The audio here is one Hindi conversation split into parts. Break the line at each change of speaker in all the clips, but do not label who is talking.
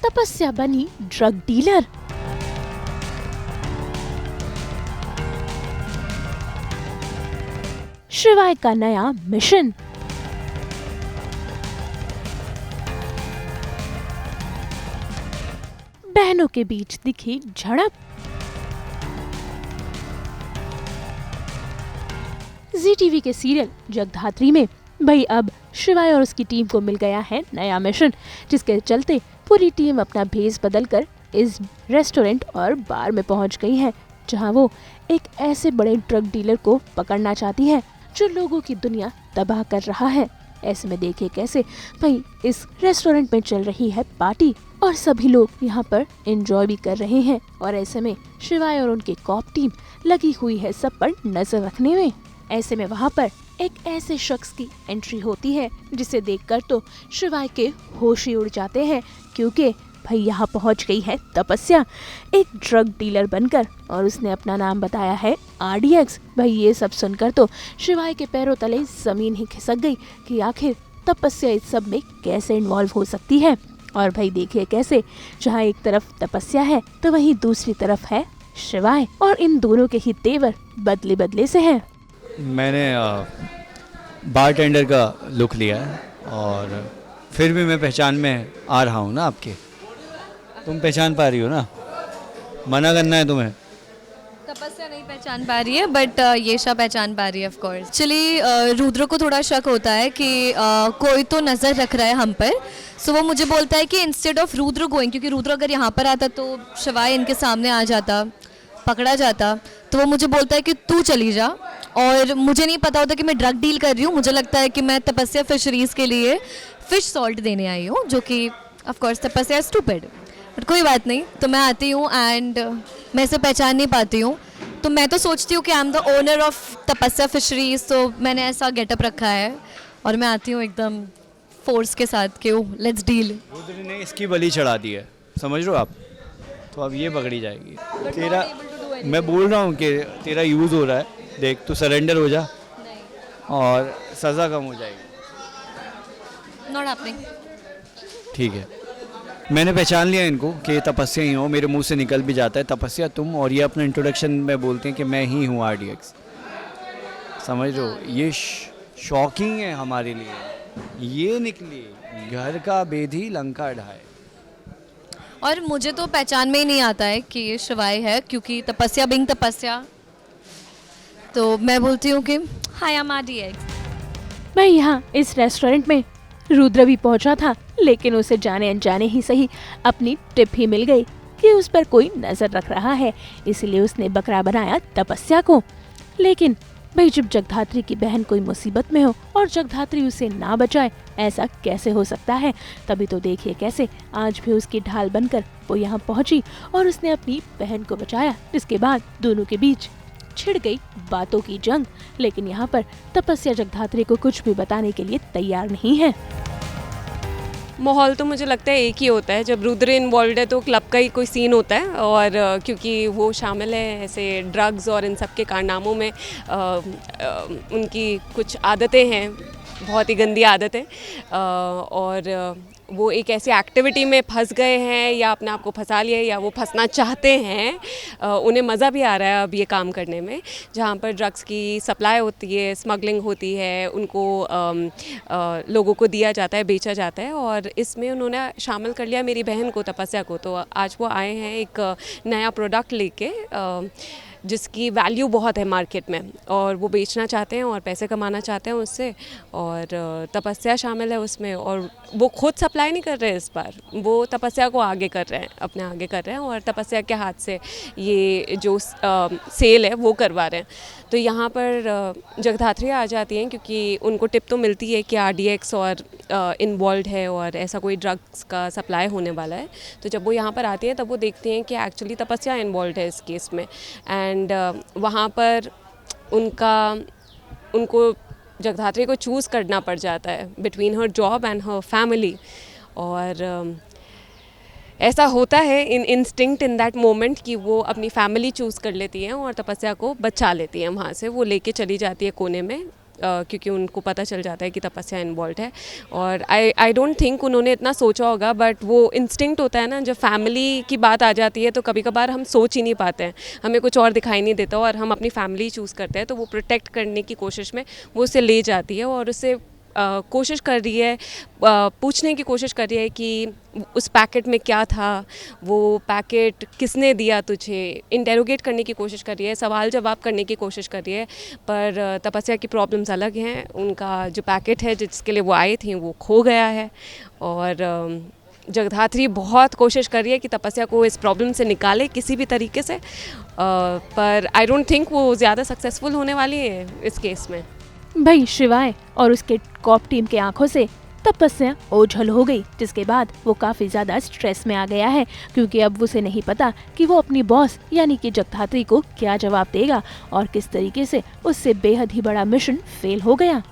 तपस्या बनी ड्रग डीलर। शिवाय का नया मिशन। बहनों के बीच दिखी झड़प। जी टीवी के सीरियल जगधात्री में भाई अब शिवाय और उसकी टीम को मिल गया है नया मिशन, जिसके चलते पूरी टीम अपना भेस बदलकर इस रेस्टोरेंट और बार में पहुंच गई है, जहां वो एक ऐसे बड़े ड्रग डीलर को पकड़ना चाहती है जो लोगों की दुनिया तबाह कर रहा है। ऐसे में देखिए कैसे भाई इस रेस्टोरेंट में चल रही है पार्टी और सभी लोग यहाँ पर एंजॉय भी कर रहे हैं, और ऐसे में शिवाय और उनकी कॉप टीम लगी हुई है सब पर नजर रखने में। ऐसे में वहाँ पर एक ऐसे शख्स की एंट्री होती है जिसे देखकर तो शिवाय के होश ही उड़ जाते हैं, क्योंकि भाई यहाँ पहुँच गई है तपस्या एक ड्रग डीलर बनकर, और उसने अपना नाम बताया है RDX। भाई ये सब सुनकर तो शिवाय के पैरों तले जमीन ही खिसक गई कि आखिर तपस्या इस सब में कैसे इन्वॉल्व हो सकती है। और भाई देखिए कैसे जहाँ एक तरफ तपस्या है तो वहीं दूसरी तरफ है शिवाय, और इन दोनों के ही तेवर बदले बदले से हैं।
मैंने बारटेंडर का लुक लिया है और फिर भी मैं पहचान में आ रहा हूँ ना आपके। तुम पहचान पा रही हो ना? मना करना है तुम्हें?
तपस्या नहीं पहचान पा रही है, बट येशा पहचान पा रही है ऑफ कोर्स। एक्चुअली रुद्र को थोड़ा शक होता है कि कोई तो नज़र रख रहा है हम पर, सो वो मुझे बोलता है कि इंस्टेड ऑफ रुद्र गोइंग, क्योंकि रुद्र अगर यहाँ पर आता तो शिवाय इनके सामने आ जाता, पकड़ा जाता, तो वो मुझे बोलता है कि तू चली जा। और मुझे नहीं पता होता कि मैं ड्रग डील कर रही हूँ, मुझे लगता है कि मैं तपस्या फिशरीज़ के लिए फ़िश सॉल्ट देने आई हूँ, जो कि ऑफ कोर्स तपस्या स्टूपिड, बट कोई बात नहीं। तो मैं आती हूँ एंड मैं इसे पहचान नहीं पाती हूँ, तो मैं तो सोचती हूँ कि I am the owner of तपस्या फिशरीज़, तो मैंने ऐसा गेटअप रखा है और मैं आती हूँ एकदम फोर्स के साथ कि लेट्स डील।
रुद्र ने इसकी बलि चढ़ा दी है, समझ रहे हो आप? तो अब ये पकड़ी जाएगी। तेरा मैं बोल रहा हूँ कि तेरा यूज़ हो रहा है, देख तू सरेंडर हो जा और सज़ा कम हो जाएगी।
Not happening.
ठीक है, मैंने पहचान लिया इनको कि तपस्या ही हो, मेरे मुंह से निकल भी जाता है तपस्या तुम, और ये अपना इंट्रोडक्शन में बोलते हैं कि मैं ही हूँ RDX। समझ रहे हो? ये शॉकिंग है हमारे लिए। ये निकली घर का बेधी लंका ढाए।
और मुझे तो पहचान में ही नहीं आता है कि ये शिवाय है, क्योंकि तपस्या बिंग तपस्या, तो मैं बोलती हूँ कि हाय आई एम RDX।
भाई यहाँ इस रेस्टोरेंट में रुद्र भी पहुंचा था, लेकिन उसे जाने अनजाने ही सही अपनी टिप ही मिल गई कि उस पर कोई नजर रख रहा है, इसलिए उसने बकरा बनाया तपस्या को। लेकिन भाई जब जगधात्री की बहन कोई मुसीबत में हो और जगधात्री उसे ना बचाए, ऐसा कैसे हो सकता है? तभी तो देखिए कैसे आज भी उसकी ढाल बनकर वो यहाँ पहुंची और उसने अपनी बहन को बचाया, जिसके बाद दोनों के बीच छिड़ गई बातों की जंग। लेकिन यहाँ पर तपस्या जगधात्री को कुछ भी बताने के लिए तैयार नहीं है।
माहौल तो मुझे लगता है एक ही होता है, जब रुद्र इन्वॉल्व है तो क्लब का ही कोई सीन होता है, और क्योंकि वो शामिल है ऐसे ड्रग्स और इन सब के कारनामों में। उनकी कुछ आदतें हैं, बहुत ही गंदी आदतें, और वो एक ऐसी एक्टिविटी में फंस गए हैं या अपने आप को फंसा लिया या वो फंसना चाहते हैं। उन्हें मज़ा भी आ रहा है अब ये काम करने में, जहाँ पर ड्रग्स की सप्लाई होती है, स्मगलिंग होती है, उनको लोगों को दिया जाता है, बेचा जाता है, और इसमें उन्होंने शामिल कर लिया मेरी बहन को, तपस्या को। तो आज वो आए हैं एक नया प्रोडक्ट लेके, जिसकी वैल्यू बहुत है मार्केट में, और वो बेचना चाहते हैं और पैसे कमाना चाहते हैं उससे, और तपस्या शामिल है उसमें। और वो खुद सप्लाई नहीं कर रहे हैं इस बार, वो तपस्या को आगे कर रहे हैं, अपने आगे कर रहे हैं, और तपस्या के हाथ से ये जो सेल है वो करवा रहे हैं। तो यहाँ पर जगधात्री आ जाती हैं, क्योंकि उनको टिप तो मिलती है कि RDX और इन्वॉल्व है और ऐसा कोई ड्रग्स का सप्लाई होने वाला है। तो जब वो यहाँ पर आती हैं तब वो देखती हैं कि एक्चुअली तपस्या इन्वॉल्व है इस केस में, एंड वहाँ पर उनको जगधात्री को चूज़ करना पड़ जाता है between her job and her family. और ऐसा होता है इन इंस्टिंक्ट इन दैट मोमेंट कि वो अपनी फैमिली चूज़ कर लेती हैं और तपस्या को बचा लेती हैं, वहाँ से वो लेके चली जाती है कोने में क्योंकि उनको पता चल जाता है कि तपस्या इन्वॉल्व है। और आई डोंट थिंक उन्होंने इतना सोचा होगा, बट वो इंस्टिंक्ट होता है ना, जब फैमिली की बात आ जाती है तो कभी कभार हम सोच ही नहीं पाते हैं, हमें कुछ और दिखाई नहीं देता और हम अपनी फैमिली चूज़ करते हैं, तो वो प्रोटेक्ट करने की कोशिश में वो उसे ले जाती है और उससे कोशिश कर रही है, पूछने की कोशिश कर रही है कि उस पैकेट में क्या था, वो पैकेट किसने दिया तुझे, इंटेरोगेट करने की कोशिश कर रही है, सवाल जवाब करने की कोशिश कर रही है। पर तपस्या की प्रॉब्लम्स अलग हैं, उनका जो पैकेट है जिसके लिए वो आई थी वो खो गया है और जगधात्री बहुत कोशिश कर रही है कि तपस्या को इस प्रॉब्लम से निकाले किसी भी तरीके से, पर आई डोंट थिंक वो ज़्यादा सक्सेसफुल होने वाली है इस केस में।
भाई शिवाय और उसके कॉप टीम के आंखों से तपस्या ओझल हो गई, जिसके बाद वो काफी ज्यादा स्ट्रेस में आ गया है, क्योंकि अब उसे नहीं पता कि वो अपनी बॉस यानी कि जगधात्री को क्या जवाब देगा और किस तरीके से उससे बेहद ही बड़ा मिशन फेल हो गया।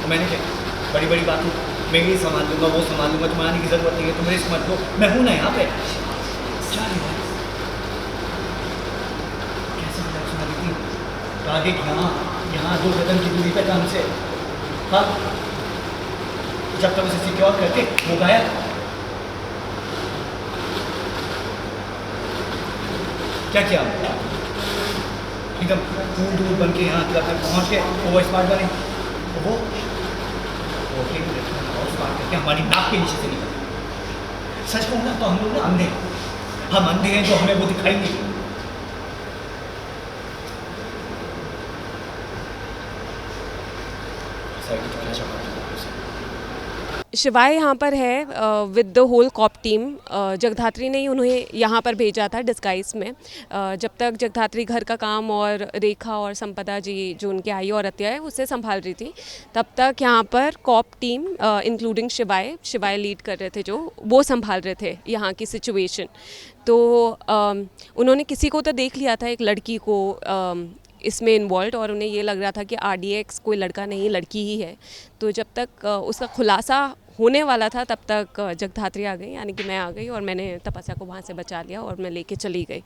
मैंने क्या बड़ी बड़ी बात मैं ये संभाल लूंगा, वो संभाल लूंगा, तुम्हें आने की जरूरत नहीं है, तुम रिस्क मत लो, मैं हूं ना यहाँ पे। कैसे यहाँ 2 कदम की दूरी पे काम से, हाँ जब तक उसे सिक्योर करके वो गायब। क्या किया एकदम दूर बन के यहाँ तक पहुँच के वो स्मार्ट बने, वो और स्मार्ट करके हमारी नाक के नीचे से निकल। सच कहूँ ना तो हम लोग ना अंधे हैं, हम अंधे हैं जो हमें वो दिखाई नहीं।
शिवाय यहाँ पर है with the whole cop team. Jagadhatri ने ही उन्हें यहाँ पर भेजा था डिस्गाइज में। जब तक जगधात्री घर का काम और रेखा और संपदा जी जो उनकी आई और अत्या है उसे संभाल रही थी, तब तक यहाँ पर कॉप टीम इंक्लूडिंग शिवाय लीड कर रहे थे, जो वो संभाल रहे थे यहाँ की सिचुएशन। तो उन्होंने किसी को तो देख लिया था, एक लड़की को इसमें इन्वॉल्व, और उन्हें ये लग रहा था कि RDX कोई लड़का नहीं लड़की ही है। तो जब तक उसका खुलासा होने वाला था तब तक जगधात्री आ गई, यानी कि मैं आ गई और मैंने तपस्या को वहाँ से बचा लिया और मैं लेके चली गई।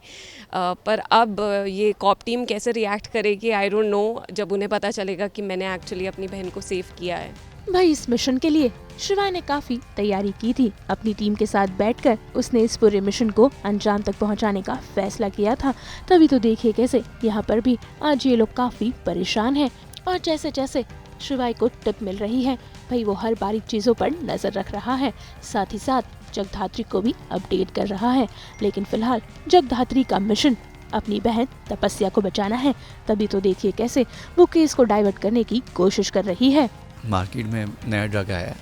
पर अब ये कॉप टीम कैसे रिएक्ट करेगी आई डोंट नो, जब उन्हें पता चलेगा कि मैंने एक्चुअली अपनी बहन को सेव किया है।
भाई इस मिशन के लिए शिवाय ने काफी तैयारी की थी। अपनी टीम के साथ बैठकर उसने इस पूरे मिशन को अंजाम तक पहुंचाने का फैसला किया था। तभी तो देखिए कैसे यहाँ पर भी आज ये लोग काफी परेशान हैं और जैसे जैसे शिवाय को टिप मिल रही है, भाई वो हर बारीक चीजों पर नजर रख रहा है, साथ ही साथ जगधात्री को भी अपडेट कर रहा है। लेकिन फिलहाल जगधात्री का मिशन अपनी बहन तपस्या को बचाना है। तभी तो देखिए कैसे वो केस को डाइवर्ट करने की कोशिश कर रही है।
मार्केट में नया ड्रग आया है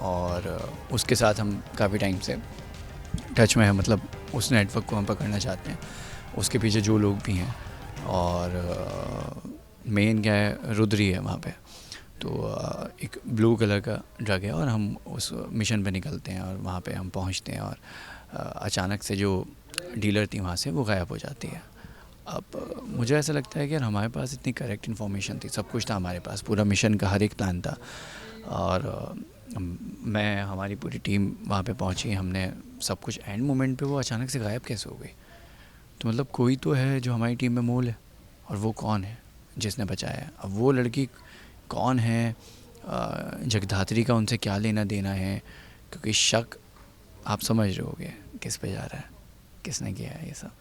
और उसके साथ हम काफ़ी टाइम से टच में है, मतलब उस नेटवर्क को हम पकड़ना चाहते हैं, उसके पीछे जो लोग भी हैं। और मेन क्या है, रुद्री है वहाँ पे। तो एक ब्लू कलर का ड्रग है और हम उस मिशन पे निकलते हैं और वहाँ पे हम पहुँचते हैं और अचानक से जो डीलर थी वहाँ से वो गायब हो जाती है। अब मुझे ऐसा लगता है कि यार हमारे पास इतनी करेक्ट इन्फॉर्मेशन थी, सब कुछ था हमारे पास, पूरा मिशन का हर एक प्लान था और हमारी पूरी टीम वहाँ पे पहुँची, हमने सब कुछ एंड मोमेंट पे वो अचानक से गायब कैसे हो गई। तो मतलब कोई तो है जो हमारी टीम में मोल है, और वो कौन है जिसने बचाया है। अब वो लड़की कौन है, जगधात्री का उनसे क्या लेना देना है, क्योंकि शक आप समझ रहे होगे किस पे जा रहा है, किसने किया है ये सब।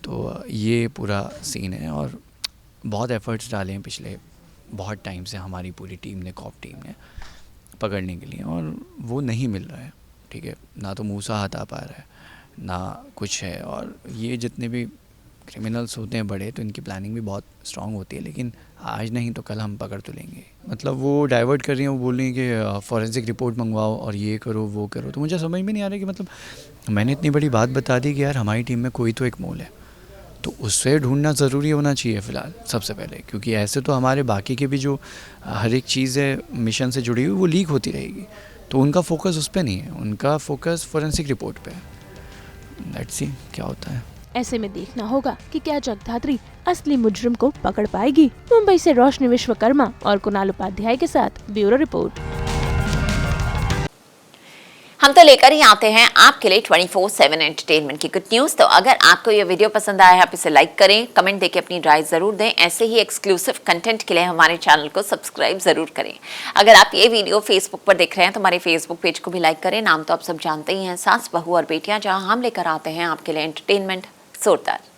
तो ये पूरा सीन है और बहुत एफर्ट्स डाले हैं पिछले बहुत टाइम से हमारी पूरी टीम ने, कॉप टीम ने, पकड़ने के लिए, और वो नहीं मिल रहा है। ठीक है, ना तो मूसा हाथ आ पा रहा है ना कुछ है। और ये जितने भी क्रिमिनल्स होते हैं बड़े, तो इनकी प्लानिंग भी बहुत स्ट्रांग होती है, लेकिन आज नहीं तो कल हम पकड़ तो लेंगे। मतलब वो डाइवर्ट कर रही हैं, वो बोल रही हैं कि फॉरेंसिक रिपोर्ट मंगवाओ और ये करो वो करो। तो मुझे समझ में नहीं आ रहा कि मतलब मैंने इतनी बड़ी बात बता दी कि यार हमारी टीम में कोई तो एक मोल है, तो उससे ढूंढना ज़रूरी होना चाहिए फ़िलहाल सबसे पहले, क्योंकि ऐसे तो हमारे बाकी के भी जो हर एक चीज़ है मिशन से जुड़ी हुई वो लीक होती रहेगी। तो उनका फोकस उस पर नहीं है, उनका फोकस फॉरेंसिक रिपोर्ट पे है। लेट्स सी क्या होता है।
ऐसे में देखना होगा कि क्या जगधात्री असली मुजरिम को पकड़ पाएगी। मुंबई से रोशनी विश्वकर्मा और कुणाल उपाध्याय के साथ ब्यूरो रिपोर्ट।
हम तो लेकर ही आते हैं आपके लिए 24/7 एंटरटेनमेंट की गुड न्यूज़। तो अगर आपको ये वीडियो पसंद आया है आप इसे लाइक करें, कमेंट देके अपनी राय ज़रूर दें। ऐसे ही एक्सक्लूसिव कंटेंट के लिए हमारे चैनल को सब्सक्राइब ज़रूर करें। अगर आप ये वीडियो फेसबुक पर देख रहे हैं तो हमारे फेसबुक पेज को भी लाइक करें। नाम तो आप सब जानते ही हैं, सास बहू और बेटियाँ, जहाँ हम लेकर आते हैं आपके लिए एंटरटेनमेंट जोरदार।